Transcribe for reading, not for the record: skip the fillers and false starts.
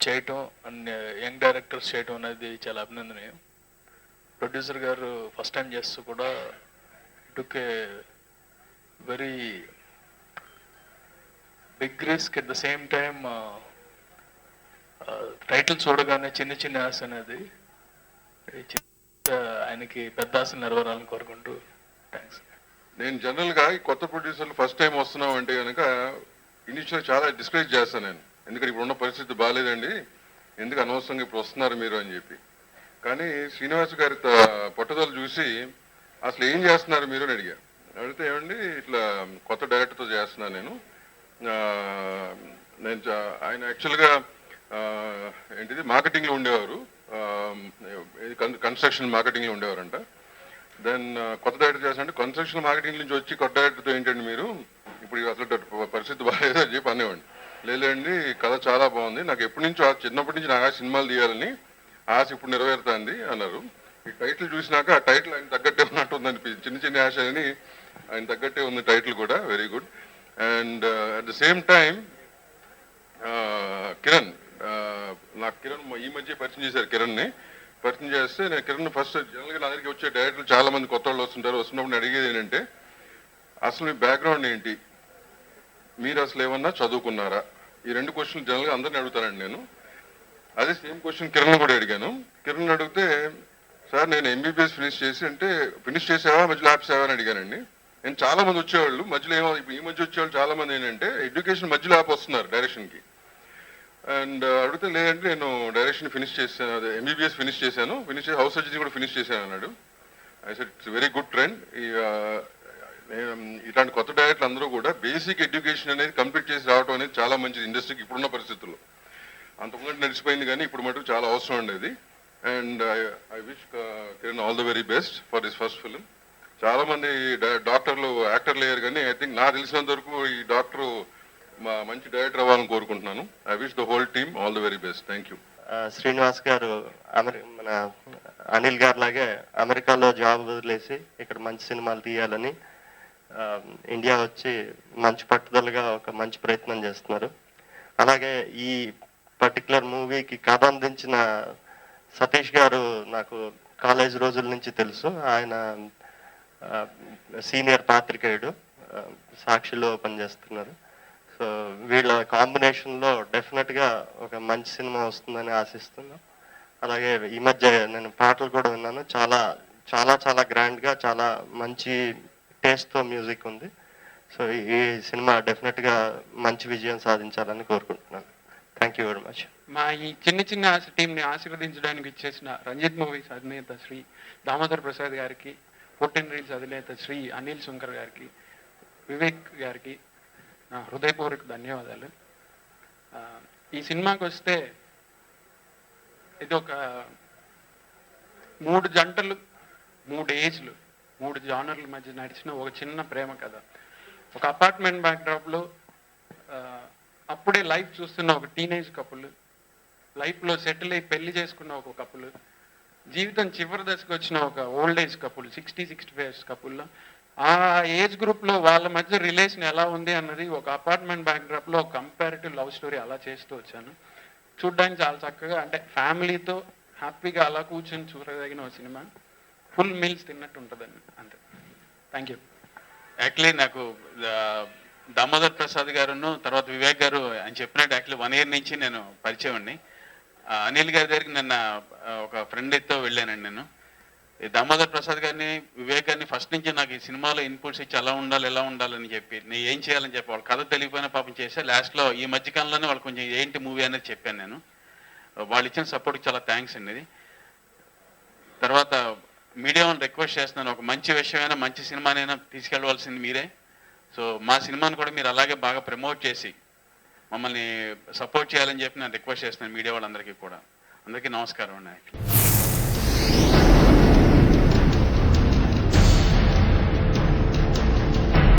చేయటం and young directors చేయటం అనేది చాలా అభినందనీయం. ప్రొడ్యూసర్ గారు ఫస్ట్ టైం చేస్తూ కూడా took a very big risk at the same time. Title చూడగానే చిన్న చిన్న ఆశ అనేది ఆయనకి పెద్ద ఆశలు నెరవేరాలని కోరుకుంటూ థ్యాంక్స్. నేను జనరల్గా ఈ కొత్త ప్రొడ్యూసర్లు ఫస్ట్ టైం వస్తున్నాం అంటే కనుక ఇనిషియల్ చాలా డిస్కరేజ్ చేస్తాను నేను, ఎందుకంటే ఇప్పుడు ఉన్న పరిస్థితి బాగాలేదండి, ఎందుకు అనవసరంగా ఇప్పుడు వస్తున్నారు మీరు అని చెప్పి. కానీ శ్రీనివాస్ గారి పట్టుదల చూసి అసలు ఏం చేస్తున్నారు మీరు అని అడిగా. అడిగితే ఏమండి ఇట్లా కొత్త డైరెక్టర్తో చేస్తున్నాను నేను. ఆయన యాక్చువల్గా ఏంటిది మార్కెటింగ్లో ఉండేవారు, కన్స్ట్రక్షన్ మార్కెటింగ్లో ఉండేవారంట. దెన్ కొత్త డైరెక్టర్ చేస్తానంటే కన్స్ట్రక్షన్ మార్కెటింగ్ నుంచి వచ్చి కొత్త డైరెక్టర్తో ఏంటండి మీరు, ఇప్పుడు అసలు పరిస్థితి బాగాలేదు అని చెప్పి అనేవాడిని. లేదండి కథ చాలా బాగుంది, నాకు ఎప్పటి నుంచో చిన్నప్పటి నుంచి నాకు సినిమాలు తీయాలని ఆశ ఇప్పుడు నెరవేరుతుంది అన్నారు. ఈ టైటిల్ చూసినాక ఆ టైటిల్ ఆయన తగ్గట్టే ఉన్నట్టు ఉంది అనిపించింది, చిన్న చిన్న ఆశ అని ఆయన తగ్గట్టే ఉంది టైటిల్ కూడా, very good. And at the same time Kiran, నాకు కిరణ్ ఈ మధ్య పరిచయం చేశారు. కిరణ్ని పరిచయం చేస్తే నేను కిరణ్ ఫస్ట్ జనరల్గా నా దగ్గరికి వచ్చే డైరెక్టర్లు చాలా మంది కొత్త వాళ్ళు వస్తుంటారు, వస్తున్నప్పుడు అడిగేది ఏంటంటే అసలు మీ బ్యాక్గ్రౌండ్ ఏంటి, మీరు అసలు ఏమన్నా చదువుకున్నారా, ఈ రెండు క్వశ్చన్లు జనరల్గా అందరిని అడుగుతానండి నేను. అదే సేమ్ క్వశ్చన్ కిరణ్ కూడా అడిగాను. కిరణ్ అడిగితే సార్ నేను ఎంబీబీఎస్ ఫినిష్ చేసి అంటే ఫినిష్ చేసావా మధ్యలో ఆపేసావా అని అడిగానండి. నేను చాలా మంది వచ్చేవాళ్ళు మధ్యలో ఈ మధ్య వచ్చేవాళ్ళు చాలా మంది ఏంటంటే ఎడ్యుకేషన్ మధ్యలో ఆపి వస్తున్నారు డైరెక్షన్కి. అండ్ అడిగితే లేదంటే నేను డైరెక్షన్ ఫినిష్ చేశాను, అదే ఎంబీబీఎస్ ఫినిష్ చేశాను, ఫినిష్ చేసి హౌస్ సర్జరీ కూడా ఫినిష్ చేశాను అన్నాడు. I said it's very good trend. ఇలాంటి కొత్త డైరెక్టర్లు అందరూ కూడా బేసిక్ ఎడ్యుకేషన్ అనేది కంప్లీట్ చేసి రావడం అనేది చాలా మంచిది ఇండస్ట్రీకి ఇప్పుడున్న పరిస్థితుల్లో. అంతకుముందు నడిచిపోయింది కానీ ఇప్పుడు మటుకు చాలా అవసరం ఉండేది. And I wish Kiran all the very best for this first film. చాలా మంది డాక్టర్లు యాక్టర్లు అయ్యారు కానీ ఐ థింక్ నాకు తెలిసినంత వరకు ఈ డాక్టర్ మంచి డైరెక్టర్ అవ్వాలని కోరుకుంటున్నాను. I wish the whole team all the very best. Thank you. Srinivas గారు మన అనిల్ గారు లాగే అమెరికాలో జాబ్ వదిలేసి ఇక్కడ మంచి సినిమాలు తీయాలని ఇండియా వచ్చి మంచి పట్టుదలగా ఒక మంచి ప్రయత్నం చేస్తున్నారు. అలాగే ఈ పర్టికులర్ మూవీకి కథ అందించిన సతీష్ గారు నాకు కాలేజ్ రోజుల నుంచి తెలుసు. ఆయన సీనియర్ పాత్రికేయుడు, సాక్షిలో పనిచేస్తున్నారు. సో వీళ్ళ కాంబినేషన్లో డెఫినెట్గా ఒక మంచి సినిమా వస్తుందని ఆశిస్తున్నాను. అలాగే ఈ మధ్య నేను పాటలు కూడా విన్నాను, చాలా చాలా చాలా గ్రాండ్గా చాలా మంచి టేస్ట్తో మ్యూజిక్ ఉంది. సో ఈ సినిమా డెఫినెట్గా మంచి విజయం సాధించాలని కోరుకుంటున్నాను. Thank you very much. మా ఈ చిన్న చిన్న టీంని ఆశీర్వదించడానికి ఇచ్చేసిన రంజిత్ మూవీస్ అధినేత శ్రీ దామోదర్ ప్రసాద్ గారికి, 14 రీల్స్ అధినేత శ్రీ అనిల్ శంకర్ గారికి, వివేక్ గారికి నా హృదయపూర్వక ధన్యవాదాలు. ఈ సినిమాకి వస్తే ఇది ఒక 3 జంటలు, 3 ఏజ్లు, 3 జానర్ల మధ్య నడిచిన ఒక చిన్న ప్రేమ కథ. ఒక అపార్ట్మెంట్ బ్యాక్డ్రాప్లో అప్పుడే లైఫ్ చూస్తున్న ఒక టీనేజ్ కపుల్, లైఫ్లో సెటిల్ అయి పెళ్లి చేసుకున్న ఒక కపుల్, జీవితం చివరి దశకు వచ్చిన ఒక ఓల్డ్ ఏజ్ కపుల్, 60-65 కపుల్లో ఆ ఏజ్ గ్రూప్లో వాళ్ళ మధ్య రిలేషన్ ఎలా ఉంది అన్నది ఒక అపార్ట్మెంట్ బ్యాక్డ్రాప్లో ఒక కంపారిటివ్ లవ్ స్టోరీ అలా చేస్తూ వచ్చాను. చూడ్డానికి చాలా చక్కగా, అంటే ఫ్యామిలీతో హ్యాపీగా అలా కూర్చొని చూడదగిన ఒక సినిమా, ఫుల్ మీల్స్ తిన్నట్టు ఉంటుందండి, అంతే. Thank you. యాక్చువల్లీ నాకు దామోదర్ ప్రసాద్ గారును తర్వాత వివేక్ గారు అని చెప్పినట్టు యాక్చువల్లీ 1 year నుంచి నేను పరిచయం అండి. అనిల్ గారి దగ్గరికి నిన్న ఒక ఫ్రెండ్తో వెళ్ళానండి నేను. దామోదర్ ప్రసాద్ గారిని, వివేక్ గారిని ఫస్ట్ నుంచి నాకు ఈ సినిమాలో ఇన్పుట్స్ ఇచ్చి ఎలా ఉండాలని చెప్పి, నేను ఏం చేయాలని చెప్పి వాళ్ళ కథ తెలియకపోయినా పాపం చేస్తే లాస్ట్లో ఈ మధ్యకాలంలోనే వాళ్ళు కొంచెం ఏంటి మూవీ అనేది చెప్పాను నేను. వాళ్ళు ఇచ్చిన సపోర్ట్కి చాలా థ్యాంక్స్ అండి. ఇది తర్వాత మీడియా వాళ్ళని రిక్వెస్ట్ చేస్తున్నాను, ఒక మంచి విషయమైనా మంచి సినిమానైనా తీసుకెళ్ళవలసింది మీరే. సో మా సినిమాను కూడా మీరు అలాగే బాగా ప్రమోట్ చేసి మమ్మల్ని సపోర్ట్ చేయాలని చెప్పి నేను రిక్వెస్ట్ చేస్తున్నాను మీడియా వాళ్ళందరికీ కూడా. అందరికీ నమస్కారం అండి.